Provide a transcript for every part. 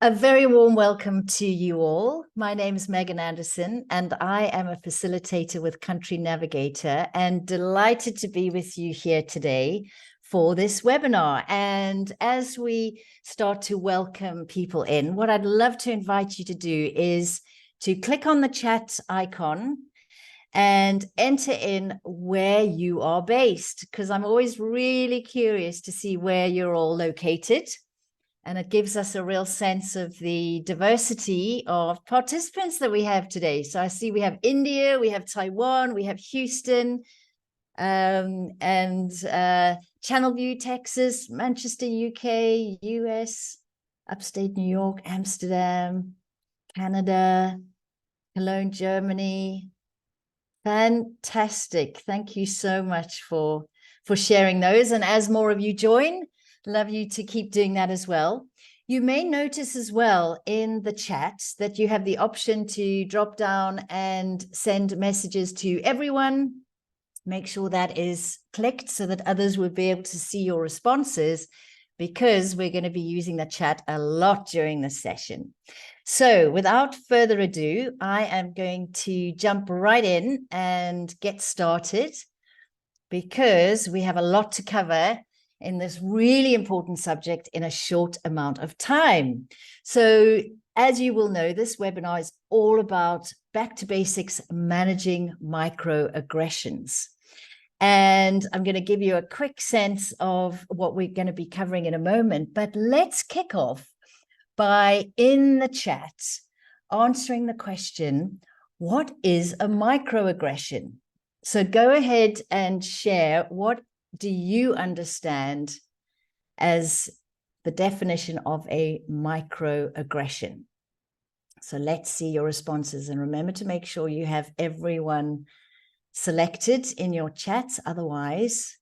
A very warm welcome to you all. My name is Megan Anderson, and I am a facilitator with Country Navigator, and delighted to be with you here today for this webinar. And as we start to welcome people in, what I'd love to invite you to do is to click on the chat icon and enter in where you are based, because I'm always really curious to see where you're all located. And it gives us a real sense of the diversity of participants that we have today. So I see we have India, we have Taiwan, we have Houston, and Channelview, Texas, Manchester, UK, US, upstate New York, Amsterdam, Canada, Cologne, Germany. Fantastic. Thank you so much for sharing those. And as more of you join, love you to keep doing that as well. You may notice as well in the chat that you have the option to drop down and send messages to everyone. Make sure that is clicked so that others will be able to see your responses, because we're going to be using the chat a lot during this session. So without further ado, I am going to jump right in and get started, because we have a lot to cover in this really important subject in a short amount of time. So as you will know, this webinar is all about back to basics, managing microaggressions. And I'm going to give you a quick sense of what we're going to be covering in a moment. But let's kick off by, in the chat, answering the question, what is a microaggression? So go ahead and share, what do you understand as the definition of a microaggression? So let's see your responses. And remember to make sure you have everyone selected in your chats. Otherwise,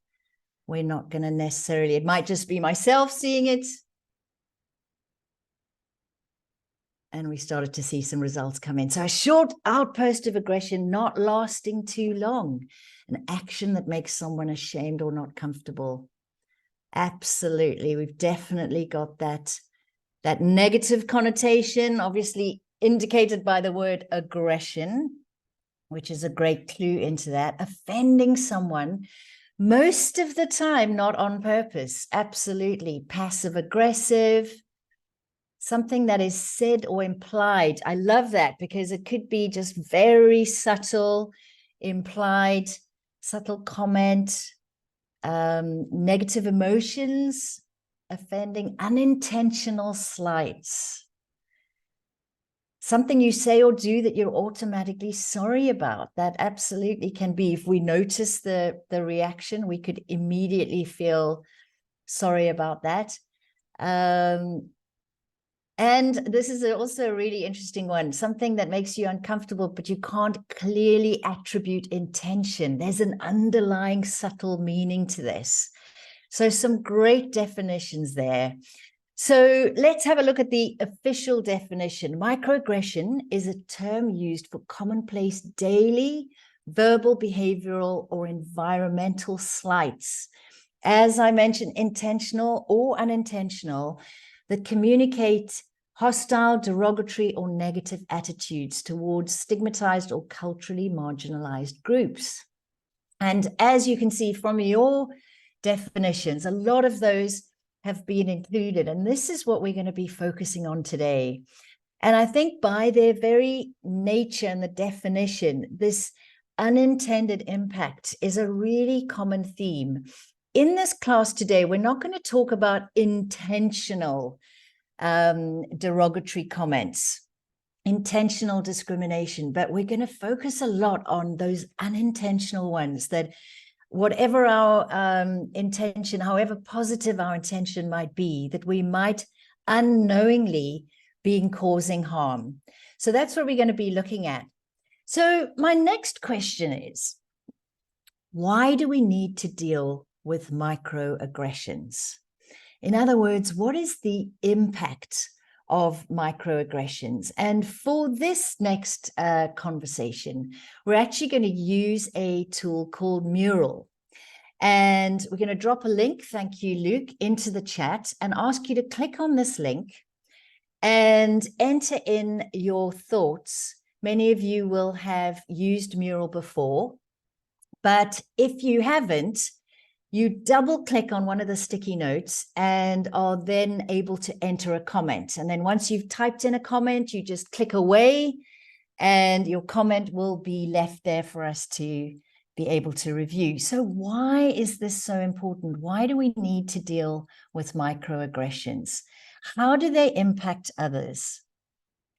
we're not going to necessarily, it might just be myself seeing it. And we started to see some results come in. So a short outburst of aggression, not lasting too long. An action that makes someone ashamed or not comfortable. Absolutely. We've definitely got that negative connotation, obviously indicated by the word aggression, which is a great clue into that. Offending someone, most of the time, not on purpose. Absolutely. Passive aggressive. Something that is said or implied. I love that, because it could be just very subtle, implied, subtle comment, negative emotions, offending, unintentional slights. Something you say or do that you're automatically sorry about. That absolutely can be, if we notice the reaction, we could immediately feel sorry about that. And this is also a really interesting one, something that makes you uncomfortable, but you can't clearly attribute intention. There's an underlying subtle meaning to this. So some great definitions there. So let's have a look at the official definition. Microaggression is a term used for commonplace daily, verbal, behavioral, or environmental slights. As I mentioned, intentional or unintentional, that communicate hostile, derogatory, or negative attitudes towards stigmatized or culturally marginalized groups. And as you can see from your definitions, a lot of those have been included. And this is what we're going to be focusing on today. And I think by their very nature and the definition, this unintended impact is a really common theme. In this class today, we're not going to talk about intentional derogatory comments, intentional discrimination, but we're going to focus a lot on those unintentional ones, that whatever our intention, however positive our intention might be, that we might unknowingly be causing harm. So that's what we're going to be looking at. So my next question is, why do we need to deal with microaggressions? In other words, what is the impact of microaggressions? And for this next conversation, we're actually going to use a tool called Mural. And we're going to drop a link, thank you, Luke, into the chat and ask you to click on this link and enter in your thoughts. Many of you will have used Mural before, but if you haven't, you double click on one of the sticky notes and are then able to enter a comment. And then once you've typed in a comment, you just click away and your comment will be left there for us to be able to review. So why is this so important? Why do we need to deal with microaggressions? How do they impact others?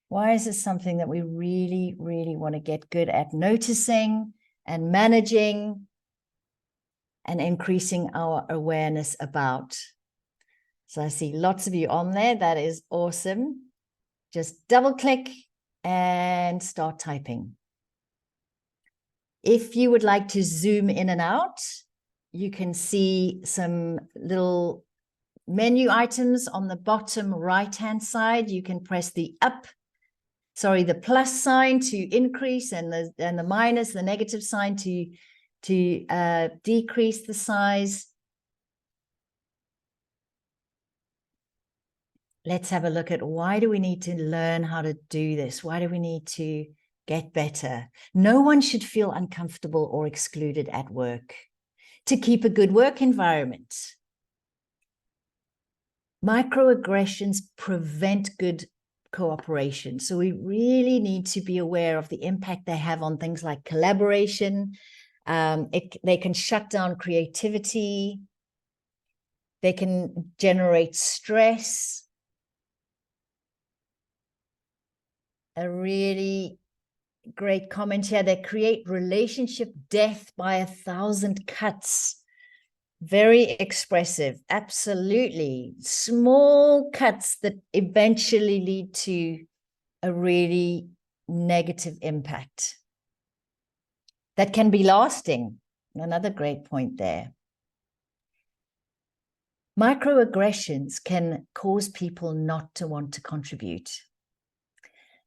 Why is this something that we really, really want to get good at noticing and managing and increasing our awareness about? So I see lots of you on there. That is awesome. Just double click and start typing. If you would like to zoom in and out, you can see some little menu items on the bottom right-hand side. You can press the plus sign to increase and the minus, the negative sign to decrease the size. Let's have a look at why do we need to learn how to do this? Why do we need to get better? No one should feel uncomfortable or excluded at work. To keep a good work environment. Microaggressions prevent good cooperation. So we really need to be aware of the impact they have on things like collaboration. They can shut down creativity. They can generate stress. A really great comment here. They create relationship death by 1,000 cuts. Very expressive. Absolutely. Small cuts that eventually lead to a really negative impact that can be lasting. Another great point there. Microaggressions can cause people not to want to contribute.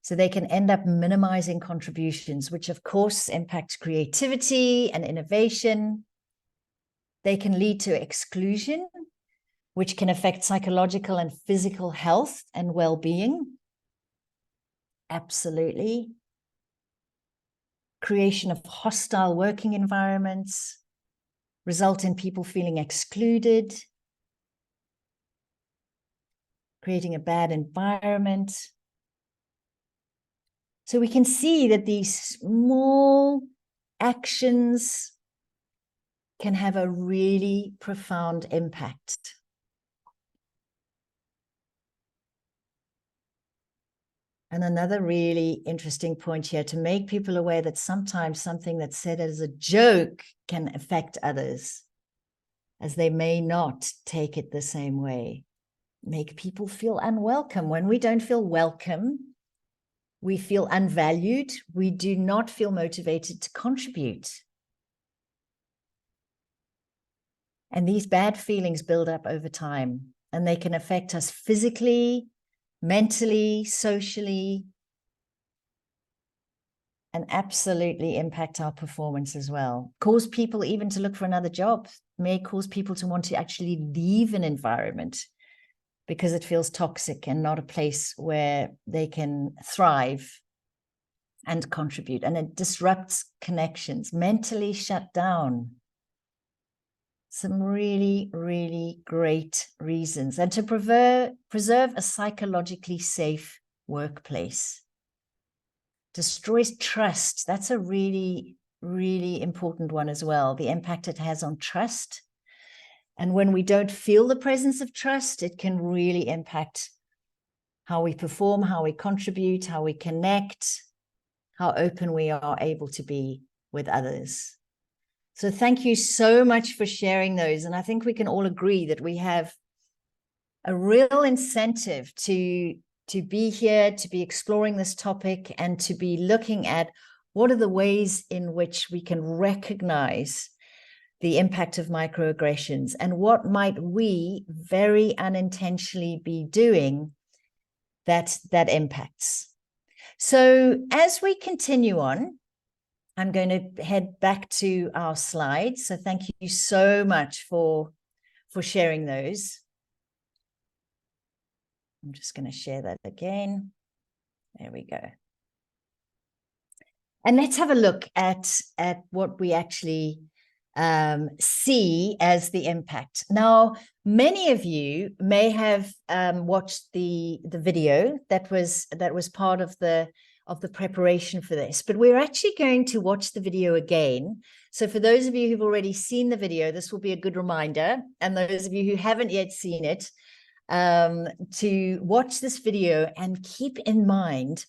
So they can end up minimizing contributions, which of course impacts creativity and innovation. They can lead to exclusion, which can affect psychological and physical health and well-being. Absolutely. Creation of hostile working environments result in people feeling excluded, creating a bad environment. So we can see that these small actions can have a really profound impact. And another really interesting point here, to make people aware that sometimes something that's said as a joke can affect others, as they may not take it the same way. Make people feel unwelcome. When we don't feel welcome, we feel unvalued. We do not feel motivated to contribute. And these bad feelings build up over time, and they can affect us physically, mentally, socially, and absolutely impact our performance as well. Cause people even to look for another job, may cause people to want to actually leave an environment because it feels toxic and not a place where they can thrive and contribute. And it disrupts connections, mentally shut down. Some really, really great reasons. And to preserve a psychologically safe workplace. Destroys trust. That's a really, really important one as well. The impact it has on trust. And when we don't feel the presence of trust, it can really impact how we perform, how we contribute, how we connect, how open we are able to be with others. So thank you so much for sharing those. And I think we can all agree that we have a real incentive to be here, to be exploring this topic, and to be looking at what are the ways in which we can recognize the impact of microaggressions and what might we very unintentionally be doing that impacts. So as we continue on, I'm going to head back to our slides. So thank you so much for sharing those. I'm just going to share that again. There we go. And let's have a look at what we actually see as the impact. Now, many of you may have watched the video that was part of the preparation for this, but we're actually going to watch the video again. So for those of you who've already seen the video, this will be a good reminder. And those of you who haven't yet seen it, to watch this video and keep in mind,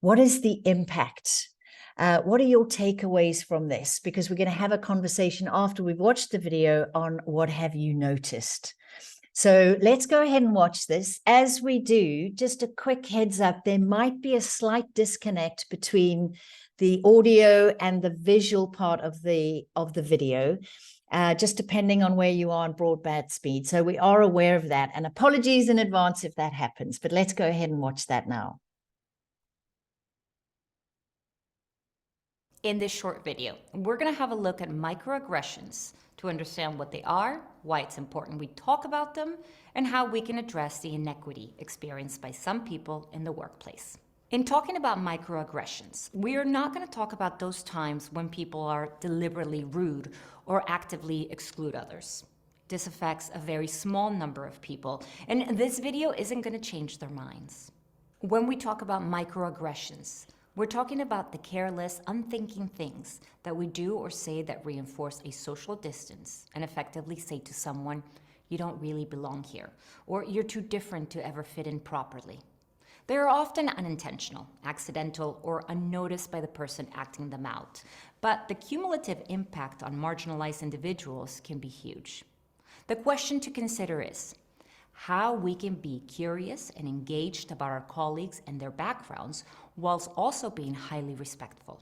what is the impact? What are your takeaways from this? Because we're going to have a conversation after we've watched the video on what have you noticed. So let's go ahead and watch this. As we do, just a quick heads up, there might be a slight disconnect between the audio and the visual part of the video, just depending on where you are on broadband speed. So we are aware of that, and apologies in advance if that happens, but let's go ahead and watch that now. In this short video, we're going to have a look at microaggressions to understand what they are, why it's important we talk about them, and how we can address the inequity experienced by some people in the workplace. In talking about microaggressions, we are not going to talk about those times when people are deliberately rude or actively exclude others. This affects a very small number of people, and this video isn't going to change their minds. When we talk about microaggressions, we're talking about the careless, unthinking things that we do or say that reinforce a social distance and effectively say to someone, you don't really belong here, or you're too different to ever fit in properly. They are often unintentional, accidental, or unnoticed by the person acting them out, but the cumulative impact on marginalized individuals can be huge. The question to consider is how we can be curious and engaged about our colleagues and their backgrounds whilst also being highly respectful.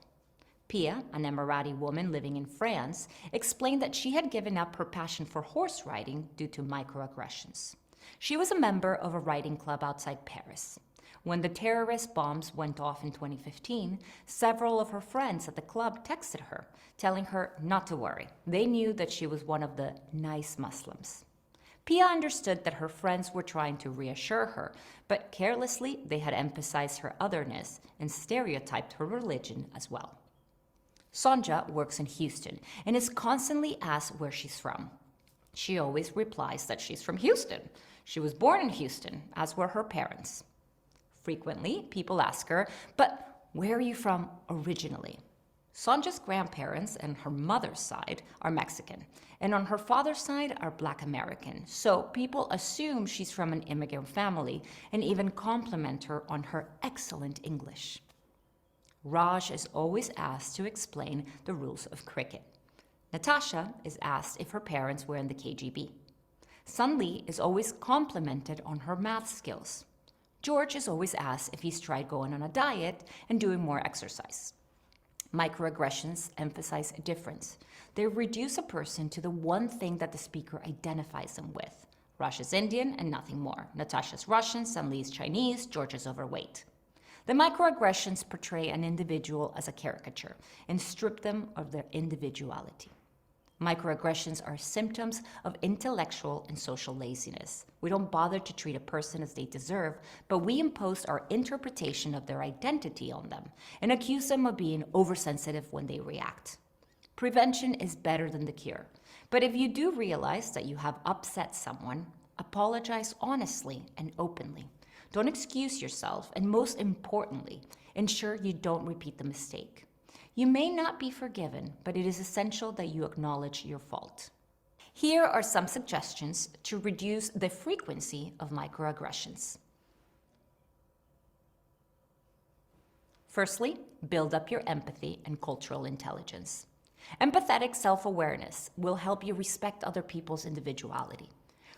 Pia, an Emirati woman living in France, explained that she had given up her passion for horse riding due to microaggressions. She was a member of a riding club outside Paris. When the terrorist bombs went off in 2015, several of her friends at the club texted her, telling her not to worry. They knew that she was one of the nice Muslims. Pia understood that her friends were trying to reassure her, but carelessly they had emphasized her otherness and stereotyped her religion as well. Sonja works in Houston and is constantly asked where she's from. She always replies that she's from Houston. She was born in Houston, as were her parents. Frequently, people ask her, but where are you from originally? Sonja's grandparents and her mother's side are Mexican, and on her father's side are Black American, so people assume she's from an immigrant family and even compliment her on her excellent English. Raj is always asked to explain the rules of cricket. Natasha is asked if her parents were in the KGB. Sunli is always complimented on her math skills. George is always asked if he's tried going on a diet and doing more exercise. Microaggressions emphasize a difference. They reduce a person to the one thing that the speaker identifies them with. Raj is Indian and nothing more. Natasha's Russian, Sunli is Chinese, George is overweight. The microaggressions portray an individual as a caricature and strip them of their individuality. Microaggressions are symptoms of intellectual and social laziness. We don't bother to treat a person as they deserve, but we impose our interpretation of their identity on them and accuse them of being oversensitive when they react. Prevention is better than the cure. But if you do realize that you have upset someone, apologize honestly and openly. Don't excuse yourself, and most importantly, ensure you don't repeat the mistake. You may not be forgiven, but it is essential that you acknowledge your fault. Here are some suggestions to reduce the frequency of microaggressions. Firstly, build up your empathy and cultural intelligence. Empathetic self-awareness will help you respect other people's individuality.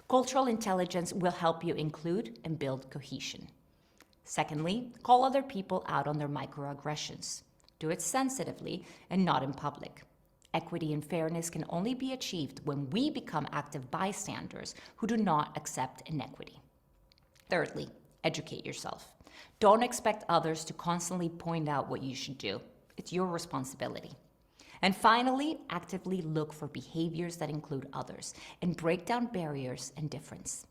Cultural intelligence will help you include and build cohesion. Secondly, call other people out on their microaggressions. Do it sensitively and not in public. Equity and fairness can only be achieved when we become active bystanders who do not accept inequity. Thirdly, educate yourself. Don't expect others to constantly point out what you should do. It's your responsibility. And finally, actively look for behaviors that include others and break down barriers and difference.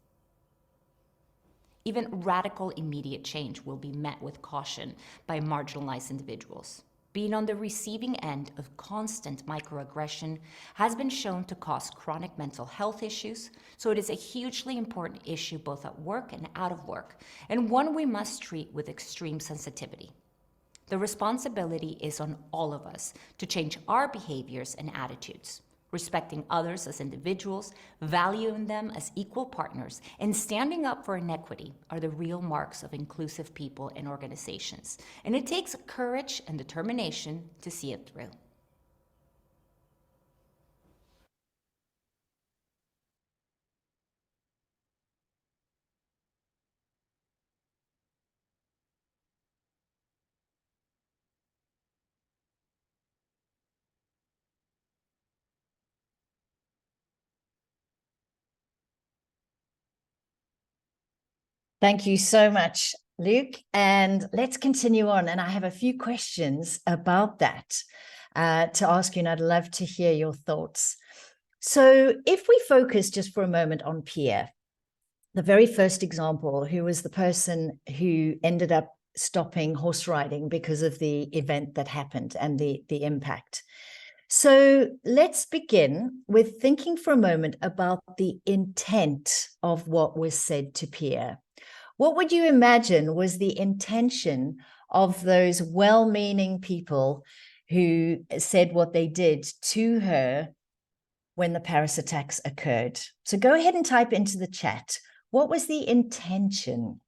Even radical immediate change will be met with caution by marginalized individuals. Being on the receiving end of constant microaggression has been shown to cause chronic mental health issues, so it is a hugely important issue both at work and out of work, and one we must treat with extreme sensitivity. The responsibility is on all of us to change our behaviors and attitudes. Respecting others as individuals, valuing them as equal partners, and standing up for inequity are the real marks of inclusive people and organizations. And it takes courage and determination to see it through. Thank you so much, Luke. And let's continue on. And I have a few questions about that to ask you, and I'd love to hear your thoughts. So if we focus just for a moment on Pierre, the very first example, who was the person who ended up stopping horse riding because of the event that happened and the impact. So let's begin with thinking for a moment about the intent of what was said to Pierre. What would you imagine was the intention of those well-meaning people who said what they did to her when the Paris attacks occurred? So go ahead and type into the chat. What was the intention?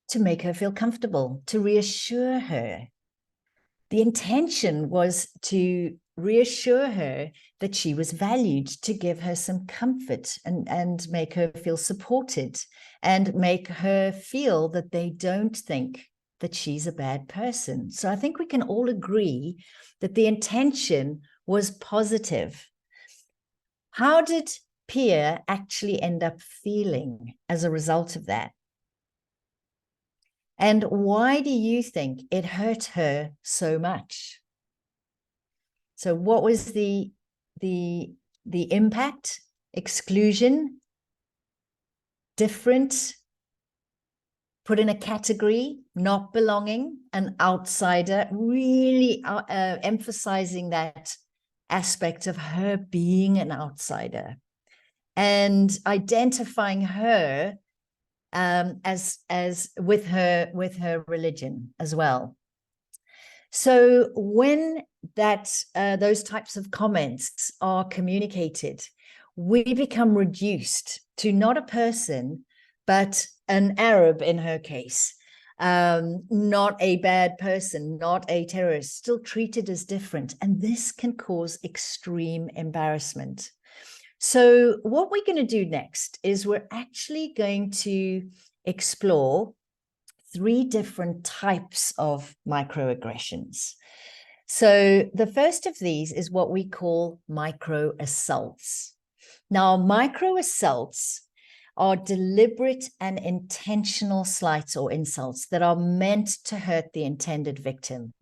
To make her feel comfortable, to reassure her. The intention was to reassure her that she was valued, to give her some comfort and make her feel supported and make her feel that they don't think that she's a bad person. So I think we can all agree that the intention was positive. How did Pierre actually end up feeling as a result of that? And why do you think it hurt her so much? So what was the impact? Exclusion? Different? Put in a category? Not belonging? An outsider? Really emphasizing that aspect of her being an outsider and identifying her as with her religion as well. So when those types of comments are communicated, we become reduced to not a person, but an Arab in her case, not a bad person, not a terrorist, still treated as different. And this can cause extreme embarrassment. So what we're going to do next is we're actually going to explore 3 different types of microaggressions. So the first of these is what we call microassaults. Now, microassaults are deliberate and intentional slights or insults that are meant to hurt the intended victim.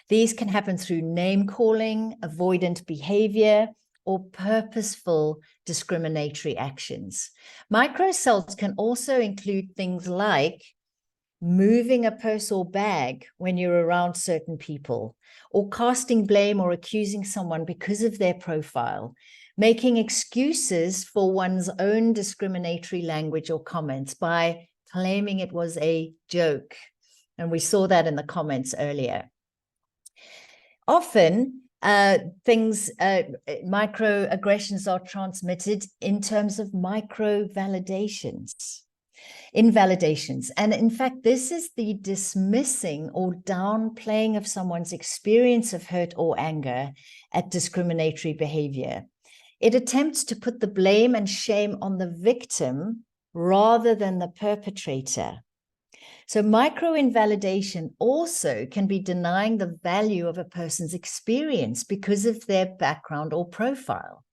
These can happen through name calling, avoidant behavior, or purposeful discriminatory actions. Microassaults can also include things like moving a purse or bag when you're around certain people, or casting blame or accusing someone because of their profile, making excuses for one's own discriminatory language or comments by claiming it was a joke. And we saw that in the comments earlier. Often, microaggressions are transmitted in terms of invalidations. And in fact, this is the dismissing or downplaying of someone's experience of hurt or anger at discriminatory behavior. It attempts to put the blame and shame on the victim rather than the perpetrator. So micro-invalidation also can be denying the value of a person's experience because of their background or profile.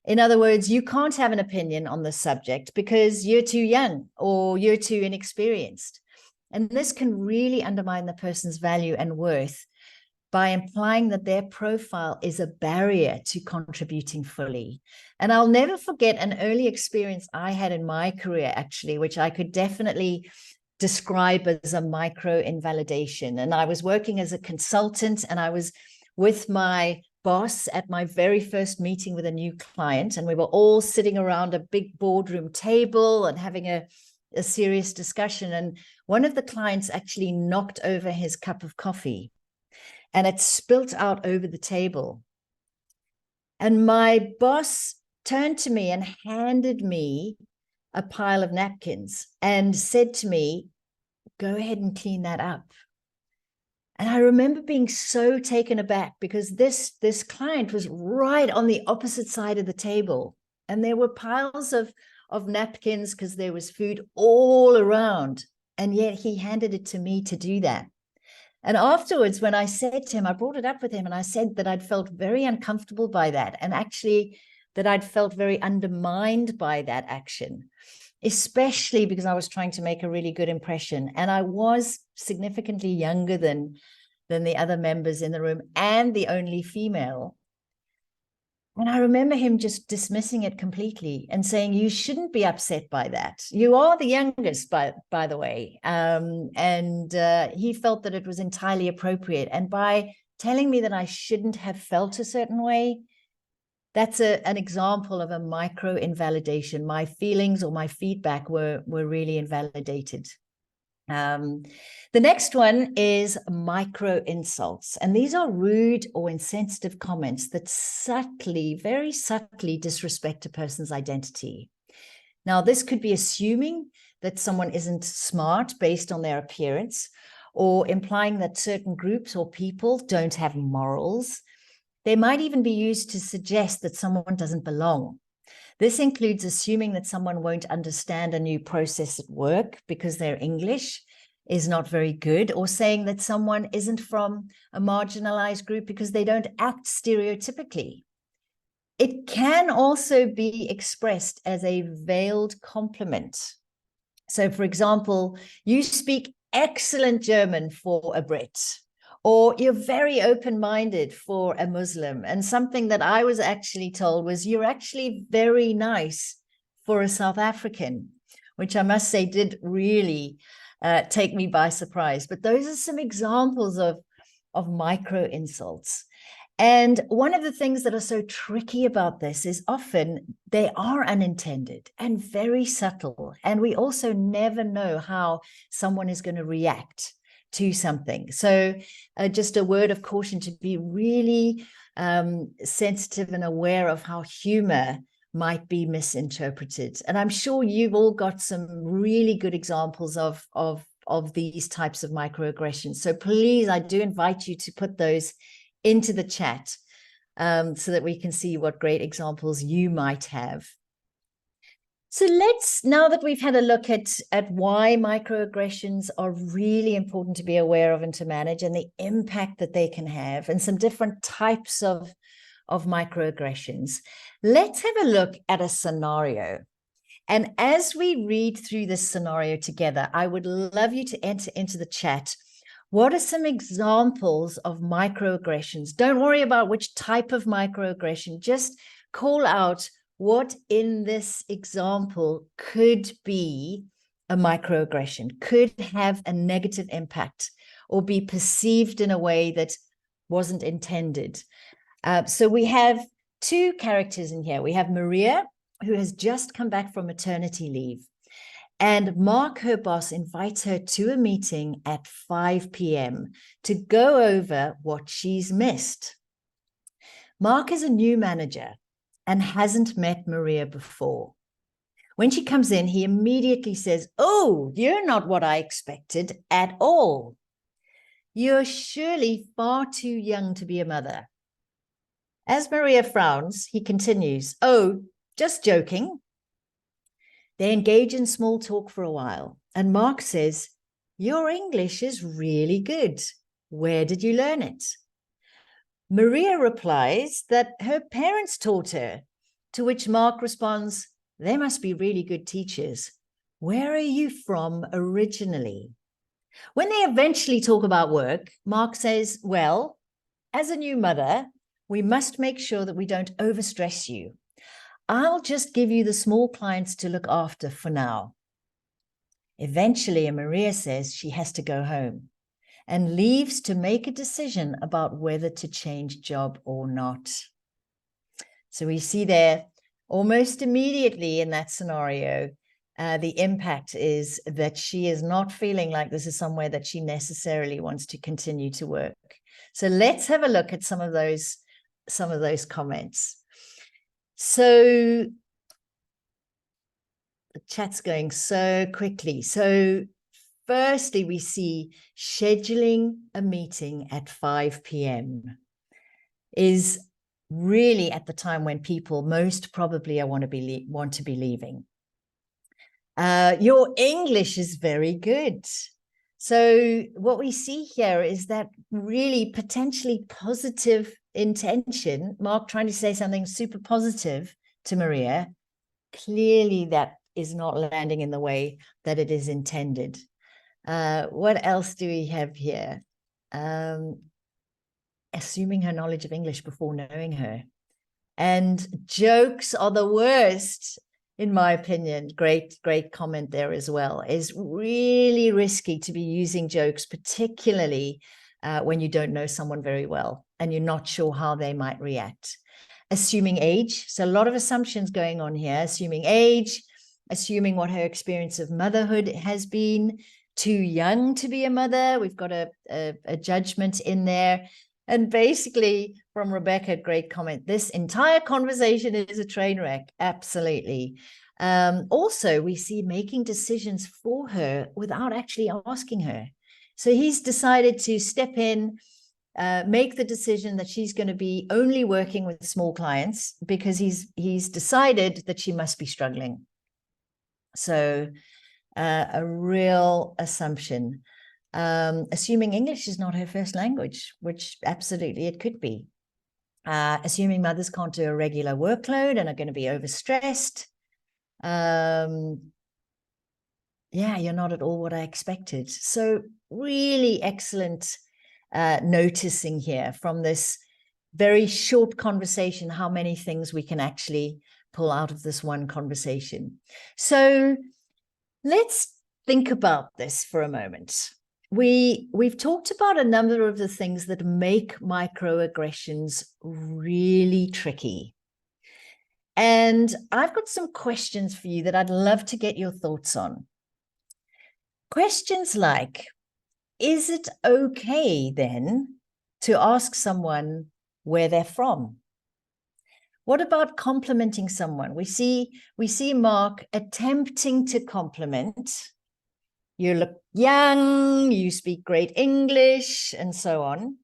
In other words, you can't have an opinion on the subject because you're too young or you're too inexperienced. And this can really undermine the person's value and worth by implying that their profile is a barrier to contributing fully. And I'll never forget an early experience I had in my career, actually, which I could definitely describe as a micro invalidation. And I was working as a consultant, and I was with my boss at my very first meeting with a new client, and we were all sitting around a big boardroom table and having a serious discussion. And one of the clients actually knocked over his cup of coffee, and it spilt out over the table. And my boss turned to me and handed me a pile of napkins and said to me, "Go ahead and clean that up." And I remember being so taken aback, because this client was right on the opposite side of the table, and there were piles of napkins because there was food all around, and yet he handed it to me to do that. And afterwards, when I said to him, I brought it up with him, and I said that I'd felt very uncomfortable by that, and actually that I'd felt very undermined by that action, especially because I was trying to make a really good impression. And I was significantly younger than the other members in the room, and the only female. And I remember him just dismissing it completely and saying, "You shouldn't be upset by that. You are the youngest, by the way." He felt that it was entirely appropriate. And by telling me that I shouldn't have felt a certain way, that's an example of a micro invalidation. My feelings or my feedback were really invalidated. The next one is micro insults. And these are rude or insensitive comments that very subtly disrespect a person's identity. Now, this could be assuming that someone isn't smart based on their appearance, or implying that certain groups or people don't have morals. They might even be used to suggest that someone doesn't belong. This includes assuming that someone won't understand a new process at work because their English is not very good, or saying that someone isn't from a marginalized group because they don't act stereotypically. It can also be expressed as a veiled compliment. So, for example, you speak excellent German for a Brit, or you're very open-minded for a Muslim. And something that I was actually told was, you're actually very nice for a South African, which I must say did really take me by surprise. But those are some examples of micro insults. And one of the things that are so tricky about this is often they are unintended and very subtle. And we also never know how someone is going to react to something. So just a word of caution to be really sensitive and aware of how humor might be misinterpreted. And I'm sure you've all got some really good examples of these types of microaggressions. So please, I do invite you to put those into the chat so that we can see what great examples you might have. So let's, now that we've had a look at why microaggressions are really important to be aware of and to manage, and the impact that they can have, and some different types of microaggressions, let's have a look at a scenario. And as we read through this scenario together, I would love you to enter into the chat, what are some examples of microaggressions? Don't worry about which type of microaggression, just call out what in this example could be a microaggression, could have a negative impact, or be perceived in a way that wasn't intended. So we have two characters in here. We have Maria, who has just come back from maternity leave. And Mark, her boss, invites her to a meeting at 5 p.m. to go over what she's missed. Mark is a new manager and hasn't met Maria before. When she comes in, he immediately says, "Oh, you're not what I expected at all. You're surely far too young to be a mother." As Maria frowns, he continues, "Oh, just joking." They engage in small talk for a while, and Mark says, "Your English is really good. Where did you learn it?" Maria replies that her parents taught her, to which Mark responds, "They must be really good teachers. Where are you from originally?" When they eventually talk about work, Mark says, "Well, As a new mother, we must make sure that we don't overstress you. I'll just give you the small clients to look after for now. Eventually, Maria says she has to go home and leaves to make a decision about whether to change job or not. So we see there almost immediately in that scenario, the impact is that she is not feeling like this is somewhere that she necessarily wants to continue to work. So let's have a look at some of those comments. So the chat's going so quickly. So firstly, we see scheduling a meeting at 5 p.m. is really at the time when people most probably want to be leaving. Your English is very good. So what we see here is that really potentially positive intention, Mark trying to say something super positive to Maria. Clearly that is not landing in the way that it is intended. What else do we have here? Assuming her knowledge of English before knowing her. And jokes are the worst, in my opinion. Great comment there as well. It's really risky to be using jokes, particularly when you don't know someone very well and you're not sure how they might react. Assuming age. So a lot of assumptions going on here. Assuming age, assuming what her experience of motherhood has been. Too young to be a mother. We've got a judgment in there. And basically, from Rebecca, great comment, this entire conversation is a train wreck. Absolutely. Also, we see making decisions for her without actually asking her. So he's decided to step in, make the decision that she's going to be only working with small clients because he's decided that she must be struggling. So a real assumption. Assuming English is not her first language, which absolutely it could be. Assuming mothers can't do a regular workload and are going to be overstressed. Yeah, you're not at all what I expected. So really excellent noticing here from this very short conversation, how many things we can actually pull out of this one conversation. So let's think about this for a moment. We've talked about a number of the things that make microaggressions really tricky. And I've got some questions for you that I'd love to get your thoughts on. Questions like, is it okay then to ask someone where they're from? What about complimenting someone? We see Mark attempting to compliment. You look young, you speak great English, and so on.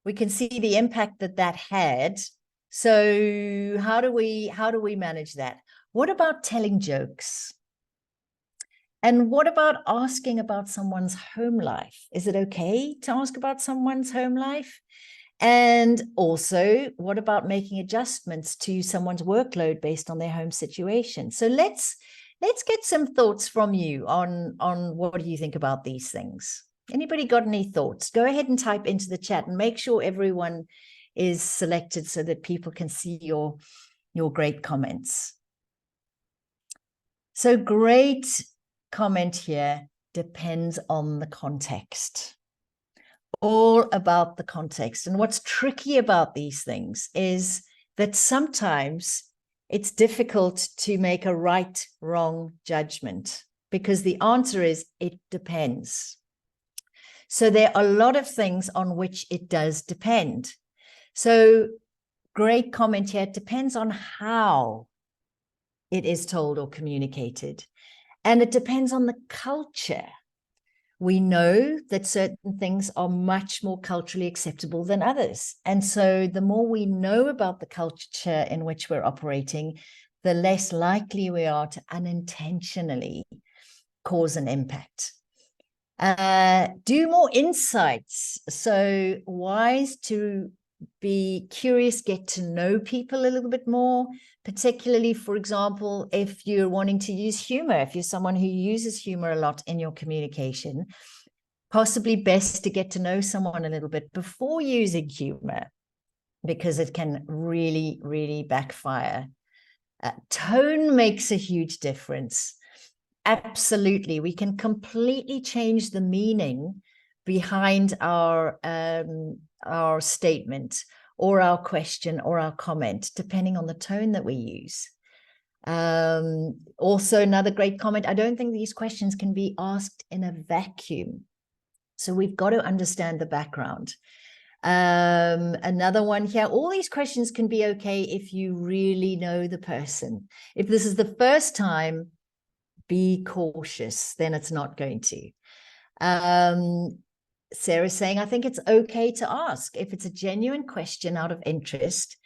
We can see the impact that had. So how do we manage that? What about telling jokes? And what about asking about someone's home life? Is it okay to ask about someone's home life? And also, what about making adjustments to someone's workload based on their home situation? So let's get some thoughts from you on what do you think about these things. Anybody got any thoughts? Go ahead and type into the chat and make sure everyone is selected so that people can see your great comments. So great comment here, depends on the context. All about the context. And what's tricky about these things is that sometimes it's difficult to make a right-wrong judgment because the answer is it depends. So there are a lot of things on which it does depend. So great comment here. It depends on how it is told or communicated. And it depends on the culture. We know that certain things are much more culturally acceptable than others. And so the more we know about the culture in which we're operating, the less likely we are to unintentionally cause an impact. Do more insights. So wise to be curious, get to know people a little bit more, particularly, for example, if you're wanting to use humor, if you're someone who uses humor a lot in your communication, possibly best to get to know someone a little bit before using humor, because it can really, really backfire. Tone makes a huge difference. Absolutely. We can completely change the meaning behind our statement or our question or our comment, depending on the tone that we use. Also, another great comment, I don't think these questions can be asked in a vacuum. So we've got to understand the background. Another one here, all these questions can be okay if you really know the person. If this is the first time, be cautious, then it's not going to. Sarah's saying, I think it's okay to ask if it's a genuine question out of interest,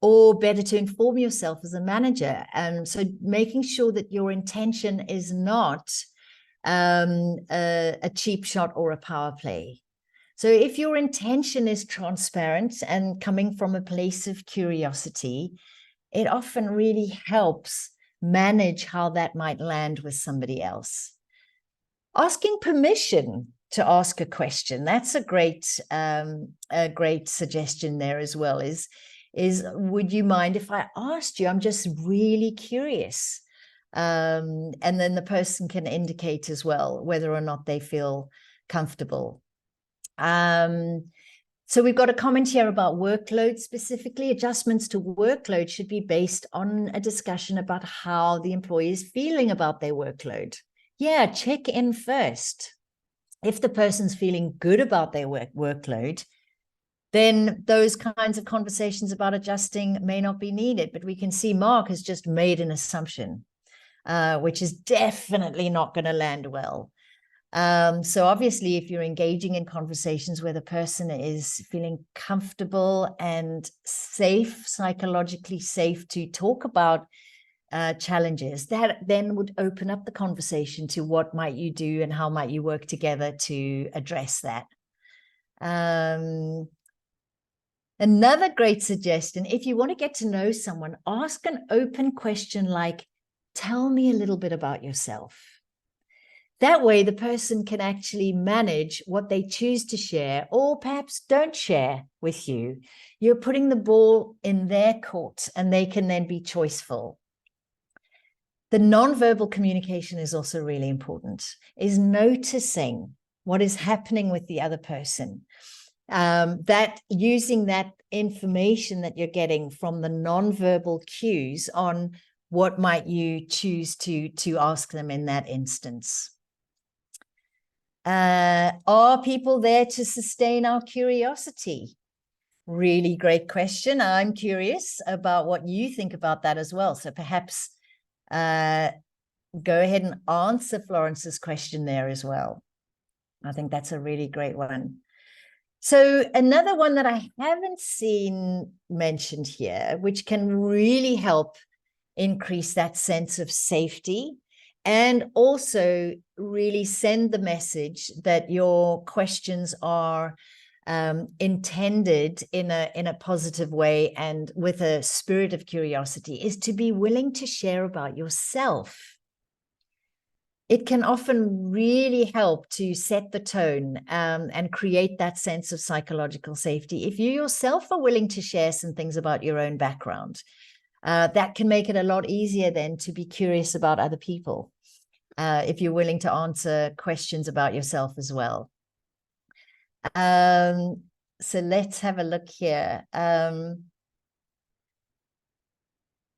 or better to inform yourself as a manager. So making sure that your intention is not a cheap shot or a power play. So if your intention is transparent and coming from a place of curiosity, it often really helps manage how that might land with somebody else. Asking permission to ask a question, that's a great suggestion there as well, is would you mind if I asked you? I'm just really curious. And then the person can indicate as well whether or not they feel comfortable. So we've got a comment here about workload specifically. Adjustments to workload should be based on a discussion about how the employee is feeling about their workload. Yeah, check in first. If the person's feeling good about their workload, then those kinds of conversations about adjusting may not be needed. But we can see Mark has just made an assumption, which is definitely not going to land well. So obviously, if you're engaging in conversations where the person is feeling comfortable and safe, psychologically safe to talk about challenges, that then would open up the conversation to what might you do and how might you work together to address that. Another great suggestion, if you want to get to know someone, ask an open question like, tell me a little bit about yourself. That way, the person can actually manage what they choose to share or perhaps don't share with you. You're putting the ball in their court and they can then be choiceful. The nonverbal communication is also really important, is noticing what is happening with the other person. That using that information that you're getting from the nonverbal cues on what might you choose to ask them in that instance. Are people there to sustain our curiosity? Really great question. I'm curious about what you think about that as well. So perhaps go ahead and answer Florence's question there as well. I think that's a really great one. So another one that I haven't seen mentioned here, which can really help increase that sense of safety and also really send the message that your questions are intended in a positive way and with a spirit of curiosity, is to be willing to share about yourself. It can often really help to set the tone and create that sense of psychological safety. If you yourself are willing to share some things about your own background, that can make it a lot easier then to be curious about other people, if you're willing to answer questions about yourself as well. So let's have a look here.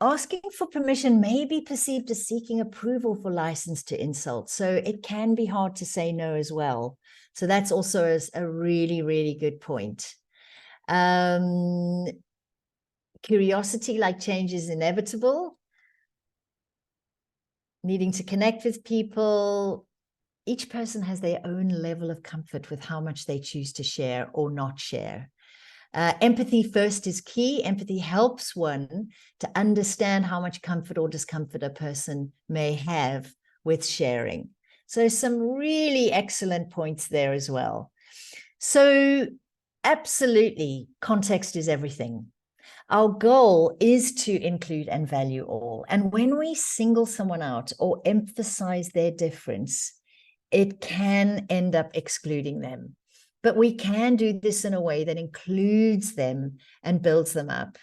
Asking for permission may be perceived as seeking approval for license to insult. So it can be hard to say no as well. So that's also a really, really good point. Curiosity, like change, is inevitable. Needing to connect with people. Each person has their own level of comfort with how much they choose to share or not share. Empathy first is key. Empathy helps one to understand how much comfort or discomfort a person may have with sharing. So some really excellent points there as well. So absolutely, context is everything. Our goal is to include and value all. And when we single someone out or emphasize their difference, it can end up excluding them. But we can do this in a way that includes them and builds them up.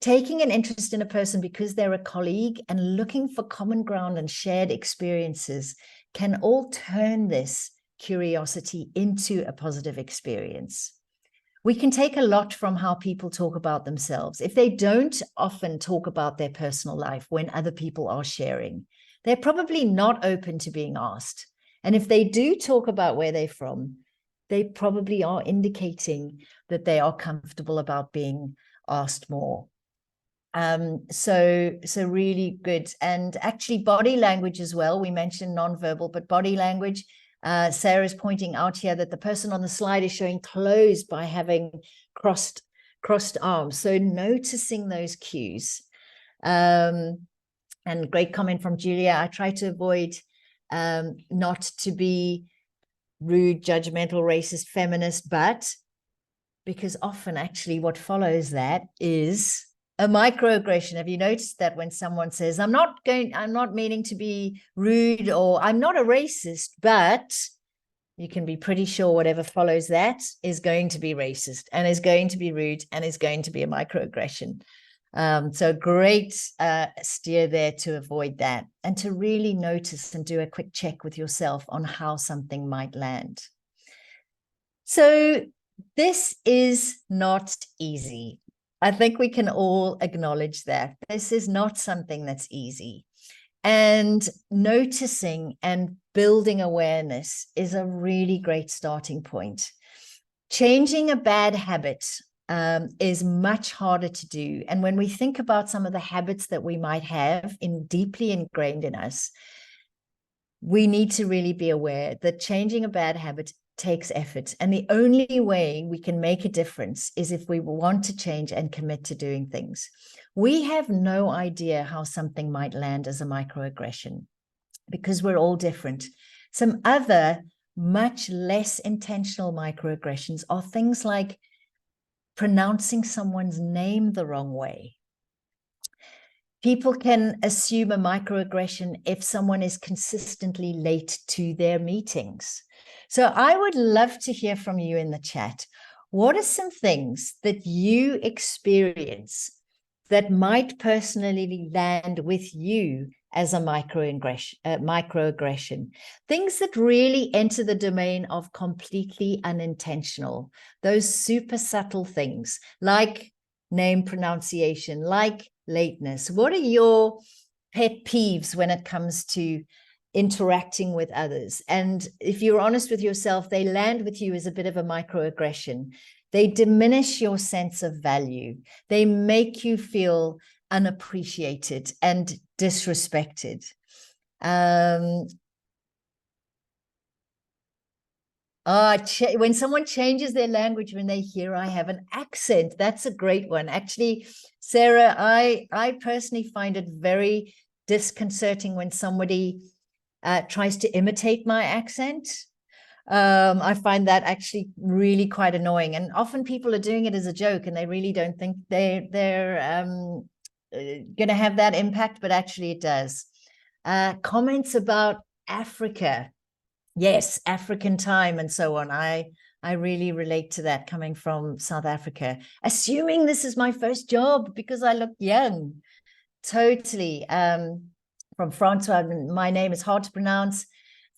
Taking an interest in a person because they're a colleague and looking for common ground and shared experiences can all turn this curiosity into a positive experience. We can take a lot from how people talk about themselves. If they don't often talk about their personal life when other people are sharing, they're probably not open to being asked. And if they do talk about where they're from, they probably are indicating that they are comfortable about being asked more. So really good. And actually body language as well. We mentioned nonverbal, but body language. Sarah's pointing out here that the person on the slide is showing closed by having crossed arms. So noticing those cues. And great comment from Julia. I try to avoid not to be rude, judgmental, racist, feminist, but because often actually what follows that is a microaggression. Have you noticed that when someone says, I'm not meaning to be rude, or I'm not a racist, but you can be pretty sure whatever follows that is going to be racist and is going to be rude and is going to be a microaggression. So great steer there to avoid that and to really notice and do a quick check with yourself on how something might land. So this is not easy. I think we can all acknowledge that this is not something that's easy. And noticing and building awareness is a really great starting point. Changing a bad habit is much harder to do. And when we think about some of the habits that we might have deeply ingrained in us, we need to really be aware that changing a bad habit takes effort. And the only way we can make a difference is if we want to change and commit to doing things. We have no idea how something might land as a microaggression because we're all different. Some other much less intentional microaggressions are things like pronouncing someone's name the wrong way. People can assume a microaggression if someone is consistently late to their meetings. So I would love to hear from you in the chat. What are some things that you experience that might personally land with you as a microaggression? Things that really enter the domain of completely unintentional, those super subtle things like name pronunciation, like lateness. What are your pet peeves when it comes to interacting with others? And if you're honest with yourself, they land with you as a bit of a microaggression. They diminish your sense of value. They make you feel unappreciated and disrespected. When someone changes their language when they hear I have an accent, that's a great one. Actually, Sarah, I personally find it very disconcerting when somebody tries to imitate my accent. I find that actually really quite annoying. And often people are doing it as a joke and they really don't think they're going to have that impact, but actually it does. Comments about Africa. Yes, African time and so on. I really relate to that coming from South Africa. Assuming this is my first job because I look young. Totally. From Francois, my name is hard to pronounce.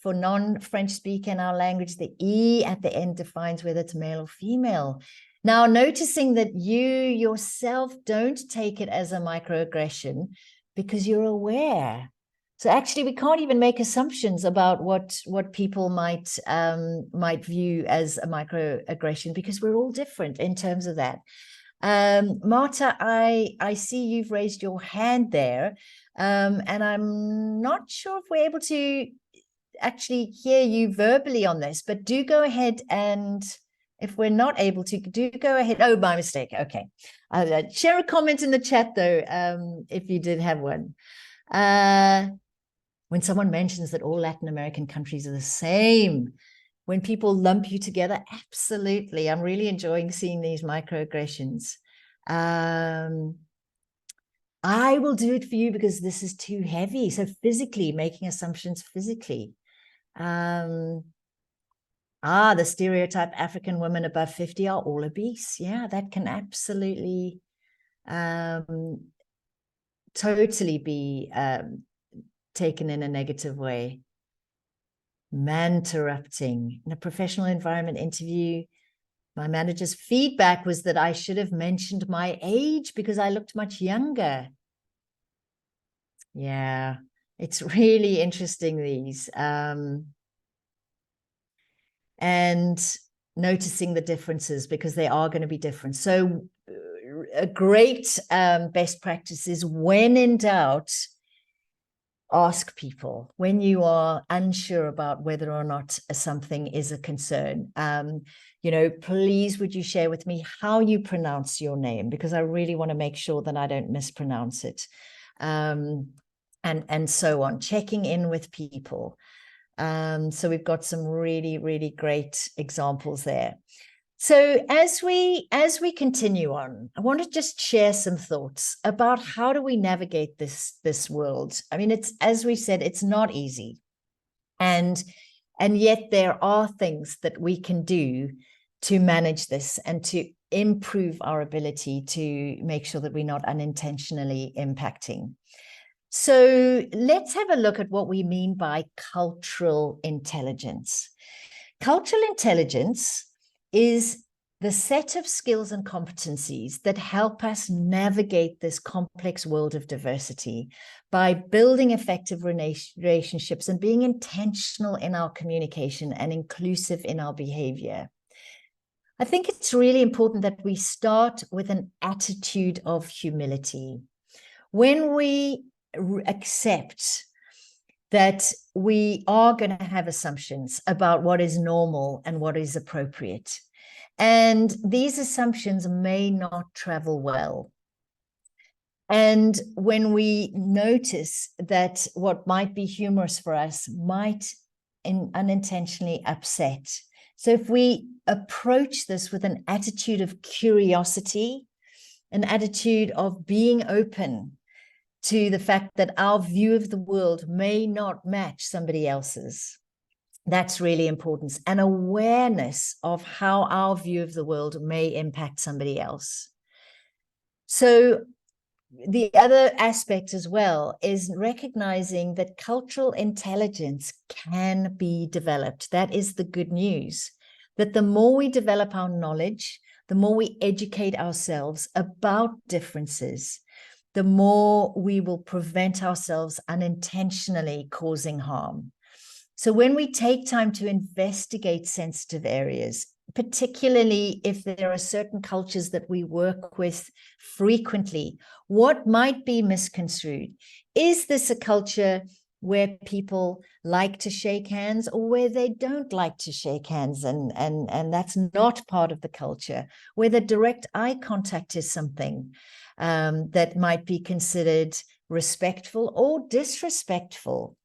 For non-French speaker in our language, the E at the end defines whether it's male or female. Now, noticing that you yourself don't take it as a microaggression because you're aware. So actually, we can't even make assumptions about what people might view as a microaggression because we're all different in terms of that. Marta, I see you've raised your hand there, and I'm not sure if we're able to actually hear you verbally on this, but do go ahead, and if we're not able to, do go ahead. Oh, my mistake. Okay. Share a comment in the chat though, if you did have one. When someone mentions that all Latin American countries are the same, when people lump you together, absolutely. I'm really enjoying seeing these microaggressions. I will do it for you because this is too heavy. So physically, making assumptions physically. The stereotype African women above 50 are all obese. Yeah, that can absolutely totally be taken in a negative way. Man-interrupting. In a professional environment interview, my manager's feedback was that I should have mentioned my age because I looked much younger. Yeah, it's really interesting, these. And noticing the differences, because they are going to be different. So a great best practice is, when in doubt, ask people. When you are unsure about whether or not something is a concern, please would you share with me how you pronounce your name, because I really want to make sure that I don't mispronounce it, and so on. Checking in with people. So we've got some really, really great examples there. So as we continue on, I want to just share some thoughts about how do we navigate this world. I mean, it's, as we said, it's not easy. And yet there are things that we can do to manage this and to improve our ability to make sure that we're not unintentionally impacting. So let's have a look at what we mean by cultural intelligence. Cultural intelligence is the set of skills and competencies that help us navigate this complex world of diversity by building effective relationships and being intentional in our communication and inclusive in our behavior. I think it's really important that we start with an attitude of humility. When we accept that we are going to have assumptions about what is normal and what is appropriate, and these assumptions may not travel well. And when we notice that what might be humorous for us might unintentionally upset. So if we approach this with an attitude of curiosity, an attitude of being open to the fact that our view of the world may not match somebody else's, that's really important. An awareness of how our view of the world may impact somebody else. So the other aspect as well is recognizing that cultural intelligence can be developed. That is the good news, that the more we develop our knowledge, the more we educate ourselves about differences, the more we will prevent ourselves unintentionally causing harm. So when we take time to investigate sensitive areas, particularly if there are certain cultures that we work with frequently, what might be misconstrued? Is this a culture where people like to shake hands, or where they don't like to shake hands, and that's not part of the culture, whether direct eye contact is something that might be considered respectful or disrespectful?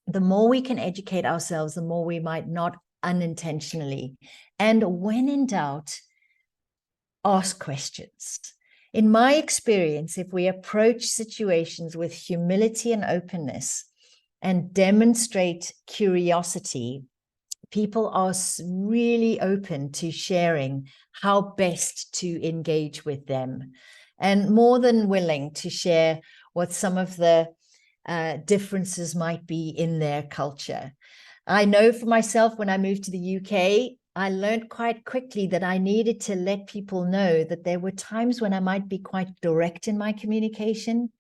The more we can educate ourselves, the more we might not unintentionally. And when in doubt, ask questions. In my experience, if we approach situations with humility and openness and demonstrate curiosity, people are really open to sharing how best to engage with them, and more than willing to share what some of the differences might be in their culture. I know for myself, when I moved to the UK, I learned quite quickly that I needed to let people know that there were times when I might be quite direct in my communication,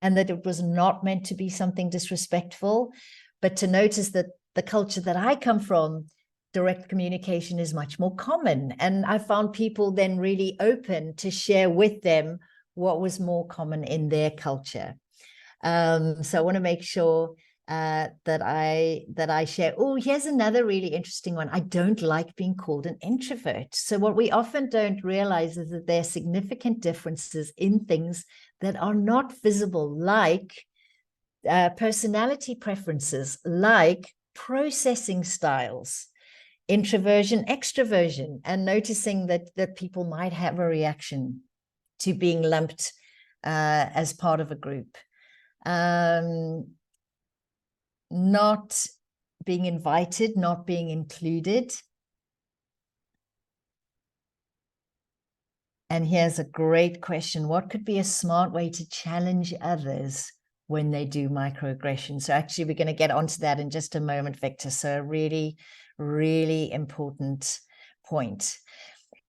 and that it was not meant to be something disrespectful, but to notice that the culture that I come from, direct communication is much more common. And I found people then really open to share with them what was more common in their culture. So I want to make sure that I share. Oh, here's another really interesting one. I don't like being called an introvert. So what we often don't realize is that there are significant differences in things that are not visible, like personality preferences, like processing styles, introversion, extroversion, and noticing that people might have a reaction to being lumped as part of a group. Not being invited, not being included. And here's a great question. What could be a smart way to challenge others when they do microaggressions? So actually, we're going to get onto that in just a moment, Victor. So a really, really important point.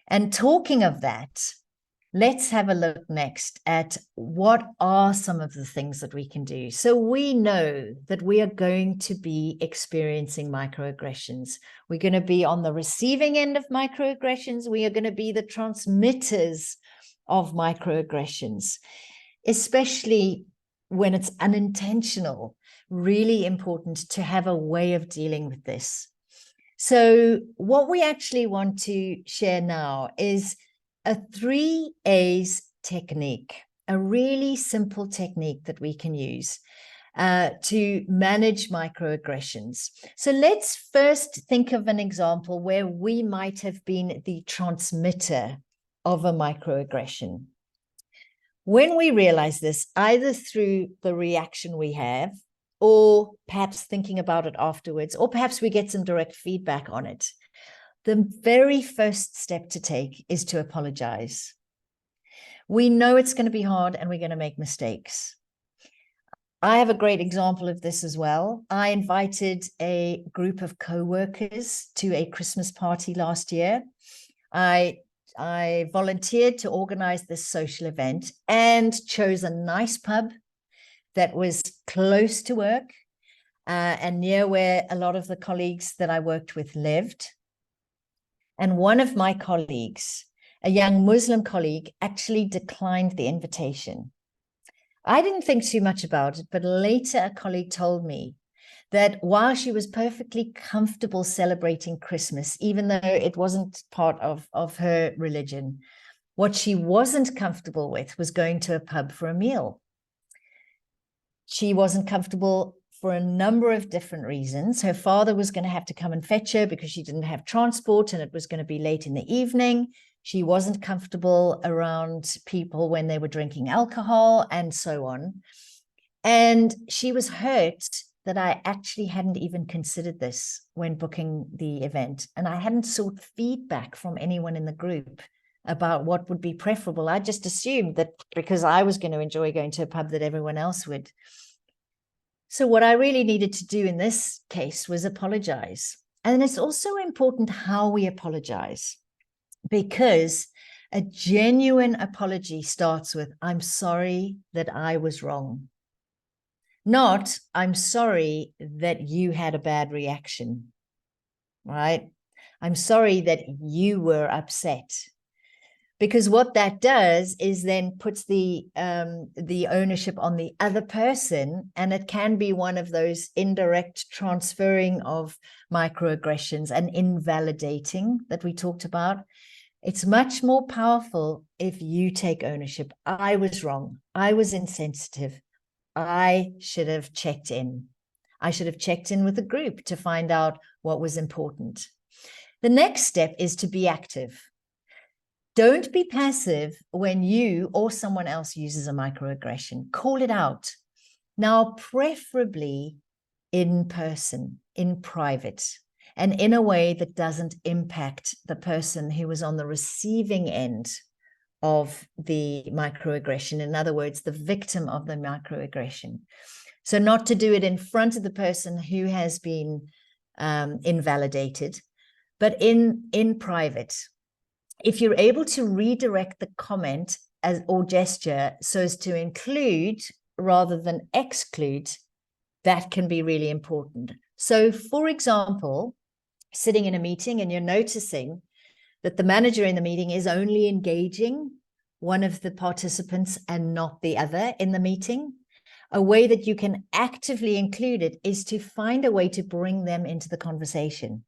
And talking of that, let's have a look next at what are some of the things that we can do. So we know that we are going to be experiencing microaggressions. We're going to be on the receiving end of microaggressions. We are going to be the transmitters of microaggressions, especially when it's unintentional. Really important to have a way of dealing with this. So what we actually want to share now is a 3 A's technique, a really simple technique that we can use to manage microaggressions. So let's first think of an example where we might have been the transmitter of a microaggression. When we realize this, either through the reaction we have, or perhaps thinking about it afterwards, or perhaps we get some direct feedback on it, the very first step to take is to apologize. We know it's going to be hard and we're going to make mistakes. I have a great example of this as well. I invited a group of co-workers to a Christmas party last year. I volunteered to organize this social event and chose a nice pub that was close to work and near where a lot of the colleagues that I worked with lived. And one of my colleagues, a young Muslim colleague, actually declined the invitation. I didn't think too much about it, but later a colleague told me that while she was perfectly comfortable celebrating Christmas, even though it wasn't part of her religion, what she wasn't comfortable with was going to a pub for a meal. She wasn't comfortable for a number of different reasons. Her father was going to have to come and fetch her because she didn't have transport and it was going to be late in the evening. She wasn't comfortable around people when they were drinking alcohol and so on. And she was hurt that I actually hadn't even considered this when booking the event. And I hadn't sought feedback from anyone in the group about what would be preferable. I just assumed that because I was going to enjoy going to a pub that everyone else would. So what I really needed to do in this case was apologize. And it's also important how we apologize, because a genuine apology starts with, I'm sorry that I was wrong. Not, I'm sorry that you had a bad reaction, right? I'm sorry that you were upset. Because what that does is then puts the ownership on the other person, and it can be one of those indirect transferring of microaggressions and invalidating that we talked about. It's much more powerful if you take ownership. I was wrong. I was insensitive. I should have checked in. I should have checked in with the group to find out what was important. The next step is to be active. Don't be passive when you or someone else uses a microaggression. Call it out. Now, preferably in person, in private, and in a way that doesn't impact the person who was on the receiving end of the microaggression. In other words, the victim of the microaggression. So not to do it in front of the person who has been invalidated, but in private. If you're able to redirect the comment or gesture so as to include rather than exclude, that can be really important. So, for example, sitting in a meeting and you're noticing that the manager in the meeting is only engaging one of the participants and not the other in the meeting, a way that you can actively include it is to find a way to bring them into the conversation.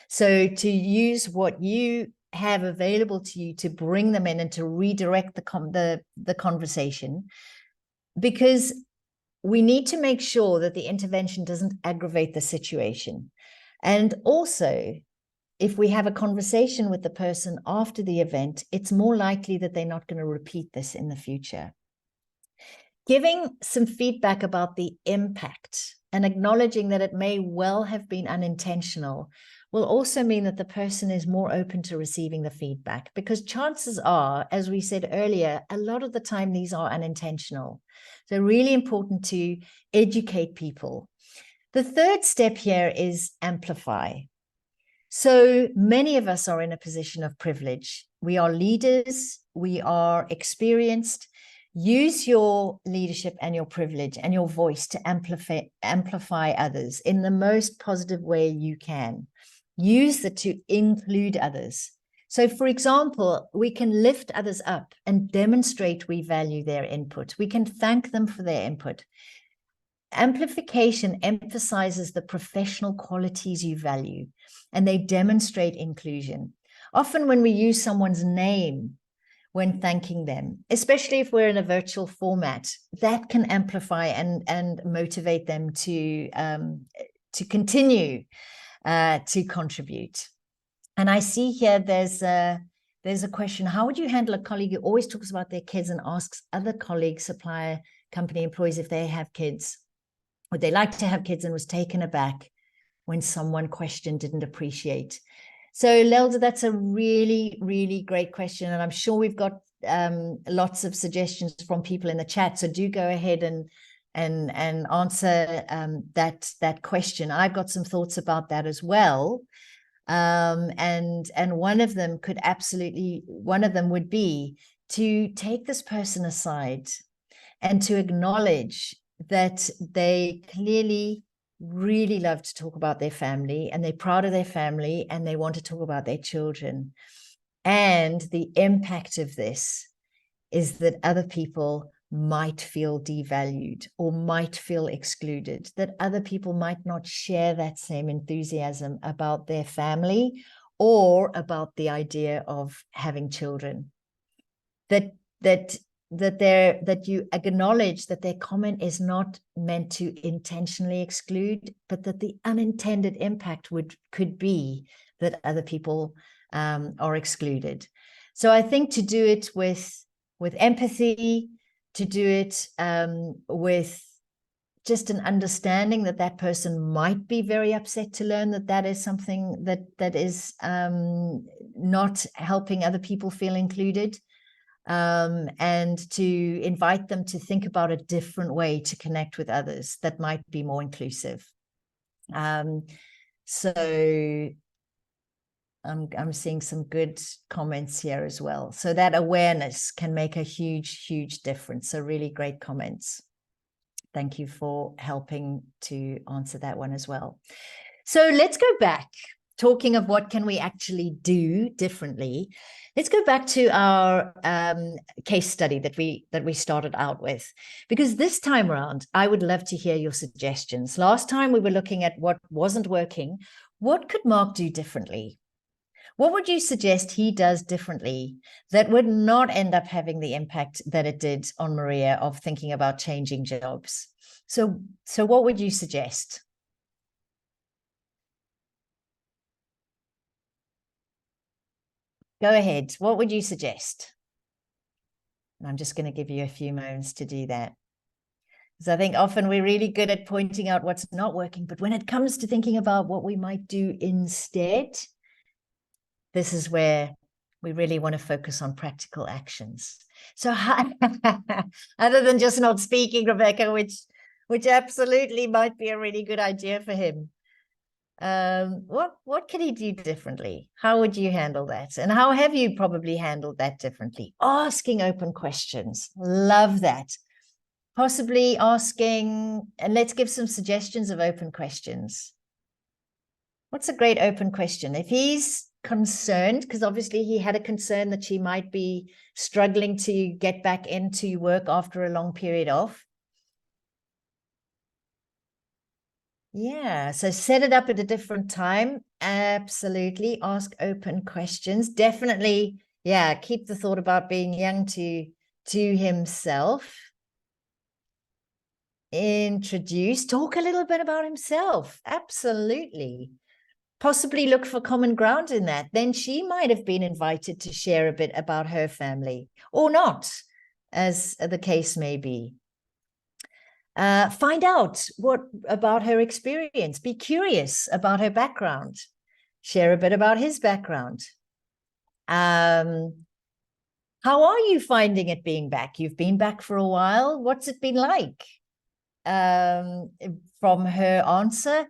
So to use what you have available to you to bring them in and to redirect the conversation, because we need to make sure that the intervention doesn't aggravate the situation. And also, if we have a conversation with the person after the event, it's more likely that they're not going to repeat this in the future. Giving some feedback about the impact and acknowledging that it may well have been unintentional will also mean that the person is more open to receiving the feedback, because chances are, as we said earlier, a lot of the time these are unintentional. So really important to educate people. The third step here is amplify. So many of us are in a position of privilege. We are leaders, we are experienced. Use your leadership and your privilege and your voice to amplify others in the most positive way you can. Use that to include others. So, for example, we can lift others up and demonstrate we value their input. We can thank them for their input. Amplification emphasizes the professional qualities you value, and they demonstrate inclusion. Often when we use someone's name when thanking them, especially if we're in a virtual format, that can amplify and motivate them to continue to contribute. And I see here there's a question: how would you handle a colleague who always talks about their kids and asks other colleagues, supplier, company employees if they have kids? Would they like to have kids and was taken aback when someone questioned, didn't appreciate? So Lelda, that's a really, really great question. And I'm sure we've got lots of suggestions from people in the chat. So do go ahead and answer that question. I've got some thoughts about that as well. And one of them would be to take this person aside and to acknowledge that they clearly really love to talk about their family, and they're proud of their family, and they want to talk about their children. And the impact of this is that other people might feel devalued or might feel excluded, that other people might not share that same enthusiasm about their family or about the idea of having children. That you acknowledge that their comment is not meant to intentionally exclude, but that the unintended impact could be that other people are excluded. So I think to do it with empathy, to do it with just an understanding that that person might be very upset to learn that is something that is not helping other people feel included. And to invite them to think about a different way to connect with others that might be more inclusive. So I'm seeing some good comments here as well. So that awareness can make a huge, huge difference. So really great comments. Thank you for helping to answer that one as well. So let's go back. Talking of what can we actually do differently, let's go back to our case study that we started out with, because this time around, I would love to hear your suggestions. Last time we were looking at what wasn't working. What could Mark do differently? What would you suggest he does differently that would not end up having the impact that it did on Maria of thinking about changing jobs? So what would you suggest? Go ahead. What would you suggest? And I'm just going to give you a few moments to do that. Because I think often we're really good at pointing out what's not working, but when it comes to thinking about what we might do instead, this is where we really want to focus on practical actions. So other than just not speaking, Rebecca, which absolutely might be a really good idea for him. What can he do differently? How would you handle that? And how have you probably handled that differently? Asking open questions. Love that. Possibly asking, and let's give some suggestions of open questions. What's a great open question? If he's concerned, because obviously he had a concern that she might be struggling to get back into work after a long period off. Yeah, so set it up at a different time. Absolutely. Ask open questions. Definitely, yeah, keep the thought about being young to himself. Introduce, talk a little bit about himself. Absolutely. Possibly look for common ground in that. Then she might have been invited to share a bit about her family or not, as the case may be. Find out what about her experience. Be curious about her background. Share a bit about his background. How are you finding it being back? You've been back for a while. What's it been like? From her answer,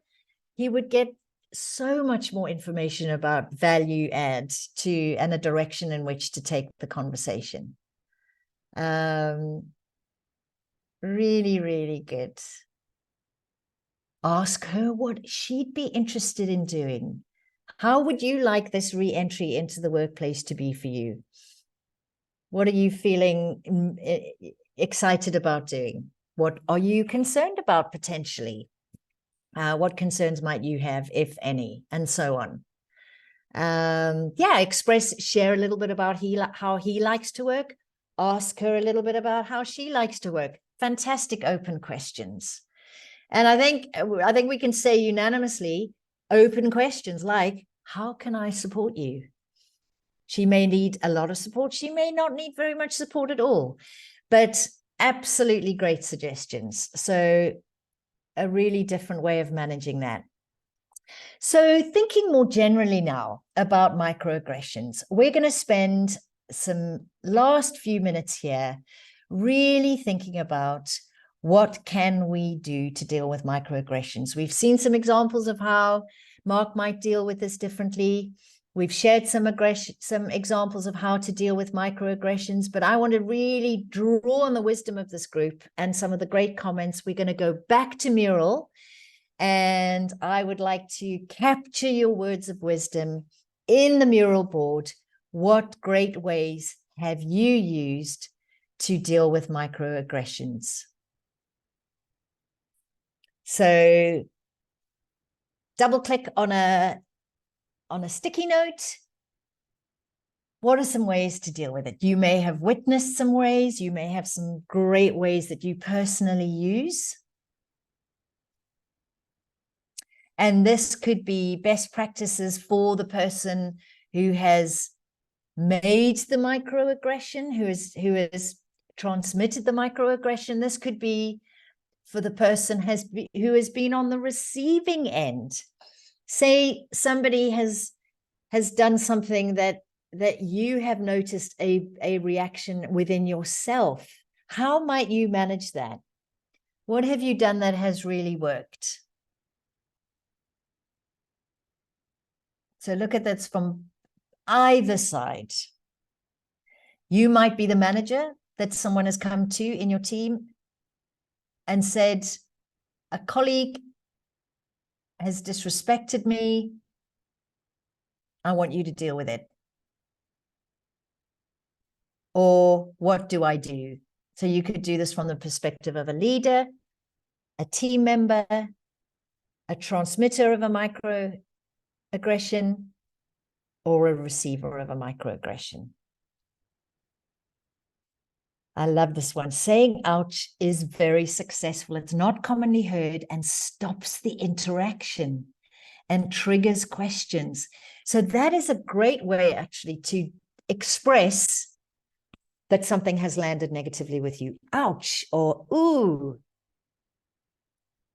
he would get so much more information about value add to and a direction in which to take the conversation. Really, really good. Ask her what she'd be interested in doing. How would you like this re-entry into the workplace to be for you? What are you feeling excited about doing? What are you concerned about potentially? What concerns might you have, if any, and so on. Share a little bit about how he likes to work. Ask her a little bit about how she likes to work. Fantastic open questions. And I think we can say unanimously open questions like, how can I support you? She may need a lot of support. She may not need very much support at all, but absolutely great suggestions. So a really different way of managing that. So thinking more generally now about microaggressions, we're going to spend some last few minutes here really thinking about what can we do to deal with microaggressions. We've seen some examples of how Mark might deal with this differently. We've shared some examples of how to deal with microaggressions, but I want to really draw on the wisdom of this group and some of the great comments. We're going to go back to Mural, and I would like to capture your words of wisdom in the Mural board. What great ways have you used to deal with microaggressions? So double click on a sticky note. What are some ways to deal with it? You may have witnessed some ways. You may have some great ways that you personally use. And this could be best practices for the person who has made the microaggression, who has transmitted the microaggression. This could be for the person who has been on the receiving end. Say somebody has done something that you have noticed a reaction within yourself. How might you manage that? What have you done that has really worked? So look at that from either side. You might be the manager that someone has come to in your team and said, a colleague has disrespected me. I want you to deal with it. Or what do I do? So you could do this from the perspective of a leader, a team member, a transmitter of a microaggression, or a receiver of a microaggression. I love this one. Saying ouch is very successful. It's not commonly heard and stops the interaction and triggers questions. So that is a great way actually to express that something has landed negatively with you. Ouch, or ooh,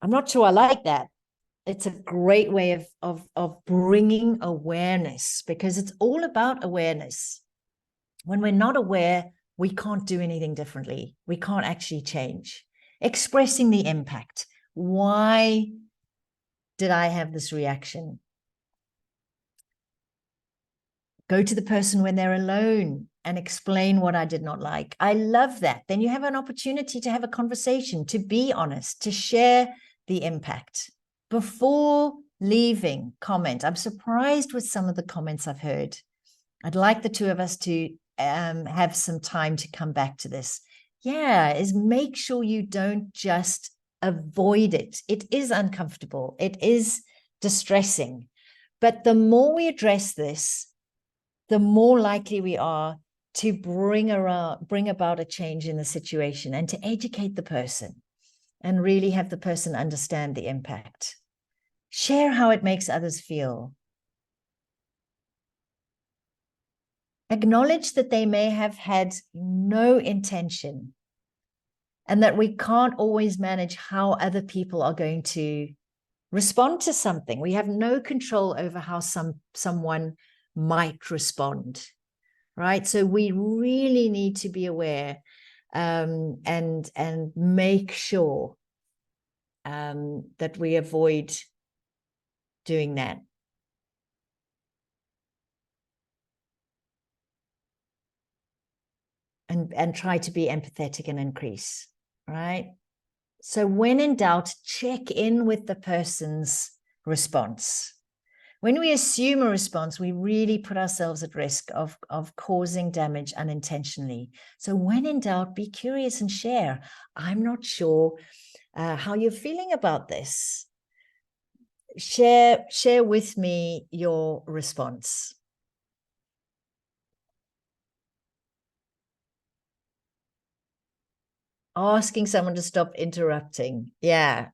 I'm not sure I like that. It's a great way of bringing awareness, because it's all about awareness. When we're not aware, we can't do anything differently. We can't actually change. Expressing the impact. Why did I have this reaction? Go to the person when they're alone and explain what I did not like. I love that. Then you have an opportunity to have a conversation, to be honest, to share the impact. Before leaving, comment. I'm surprised with some of the comments I've heard. I'd like the two of us to have some time to come back to this. Yeah, is make sure you don't just avoid it. It is uncomfortable. It is distressing. But the more we address this, the more likely we are to bring about a change in the situation and to educate the person and really have the person understand the impact. Share how it makes others feel. Acknowledge that they may have had no intention and that we can't always manage how other people are going to respond to something. We have no control over how someone might respond, right? So we really need to be aware and make sure that we avoid doing that. And try to be empathetic and increase, right? So when in doubt, check in with the person's response. When we assume a response, we really put ourselves at risk of causing damage unintentionally. So when in doubt, be curious and share. I'm not sure how you're feeling about this. Share with me your response. Asking someone to stop interrupting. Yeah,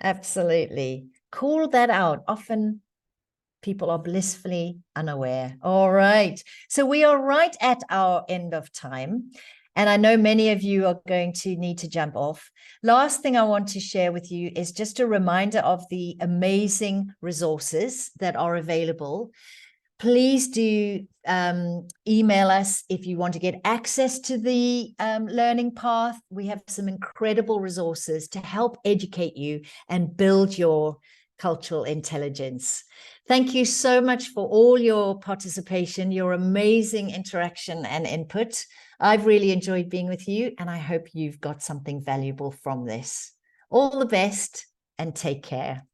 absolutely. Call that out. Often people are blissfully unaware. All right. So we are right at our end of time. And I know many of you are going to need to jump off. Last thing I want to share with you is just a reminder of the amazing resources that are available. Please do email us if you want to get access to the learning path. We have some incredible resources to help educate you and build your cultural intelligence. Thank you so much for all your participation, your amazing interaction and input. I've really enjoyed being with you, and I hope you've got something valuable from this. All the best and take care.